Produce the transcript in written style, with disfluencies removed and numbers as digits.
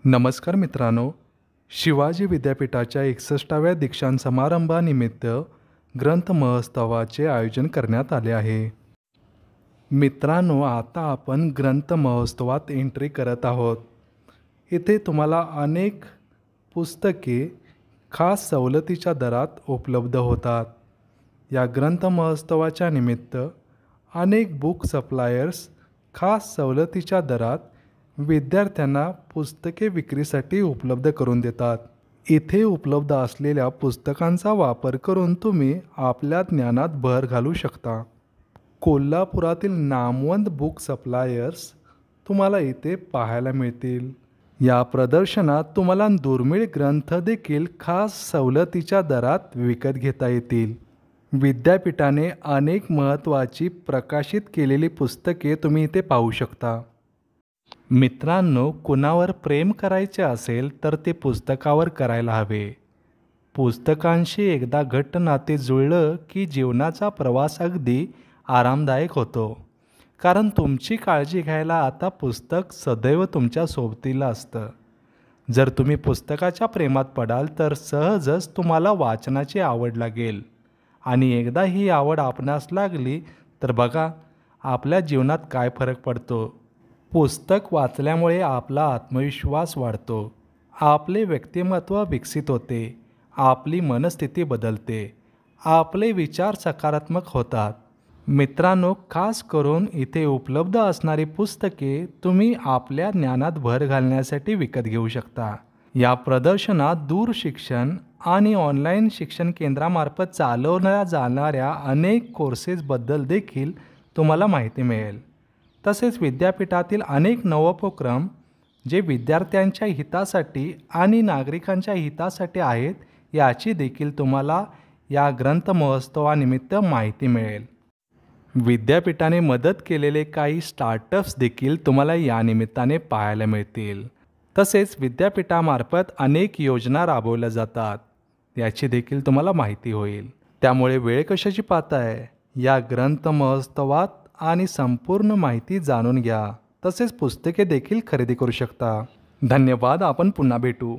नमस्कार मित्रांनो, शिवाजी विद्यापीठाच्या 61व्या दीक्षांत समारंभानिमित्त ग्रंथ महोत्सवाचे आयोजन करण्यात आले आहे. मित्रांनो, आता आपण ग्रंथ महोत्सवात एंट्री करत आहोत. इथे तुम्हाला अनेक पुस्तके खास सवलतीच्या दरात उपलब्ध होतात. या ग्रंथ महोत्सवाच्या निमित्त अनेक बुक सप्लायर्स खास सवलतीच्या दरात विद्यार्थ्यांना पुस्तके विक्रीसाठी उपलब्ध करून देतात. इथे उपलब्ध असलेल्या पुस्तकांचा वापर करून तुम्ही आपल्या ज्ञानात भर घालू शकता. कोल्हापुरातील नामवंत बुक सप्लायर्स तुम्हाला इथे पाहायला मिळतील. या प्रदर्शनात तुम्हाला दुर्मिळ ग्रंथ देखील खास सवलतीच्या दरात विकत घेता येतील. विद्यापीठाने अनेक महत्त्वाची प्रकाशित केलेली पुस्तके तुम्ही इथे पाहू शकता. मित्रांनो, कुणावर प्रेम करायचे असेल तर ते पुस्तकावर करायला हवे. पुस्तकांशी एकदा घट्ट नाते जुळलं की जीवनाचा प्रवास अगदी आरामदायक होतो. कारण तुमची काळजी घ्यायला आता पुस्तक सदैव तुमच्या सोबतीला असतं. जर तुम्ही पुस्तकाच्या प्रेमात पडाल तर सहजच तुम्हाला वाचनाची आवड लागेल. आणि एकदा ही आवड आपणास लागली तर बघा आपल्या जीवनात काय फरक पडतो. पुस्तक वाचल्यामुळे आपला आत्मविश्वास वाढतो, आपले व्यक्तिमत्व विकसित होते, आपली मनस्थिती बदलते, आपले विचार सकारात्मक होतात. मित्रांनो, खास करून इथे उपलब्ध असणारी पुस्तके तुम्ही आपल्या ज्ञानात भर घालण्यासाठी विकत घेऊ शकता. या प्रदर्शनात दूर शिक्षण आणि ऑनलाईन शिक्षण केंद्रामार्फत चालवल्या जाणाऱ्या अनेक कोर्सेसबद्दल देखील तुम्हाला माहिती मिळेल. तसेच विद्यापीठातील अनेक नवोपक्रम जे विद्यार्थ्यांच्या हितासाठी आणि नागरिकांच्या हितासाठी आहेत याची देखील तुम्हाला या ग्रंथ महोत्सवानिमित्त माहिती मिळेल. विद्यापीठाने मदत केलेले काही स्टार्टअप्स देखील तुम्हाला या निमित्ताने पाहायला मिळतील. तसेच विद्यापीठामार्फत अनेक योजना राबवल्या जातात याची देखील तुम्हाला माहिती होईल. त्यामुळे वेळ कशाची पाहताय, या ग्रंथ महोत्सवात आणि संपूर्ण माहिती जाणून घ्या. तसेच पुस्तके देखील खरेदी करू शकता. धन्यवाद. आपण पुन्हा भेटू.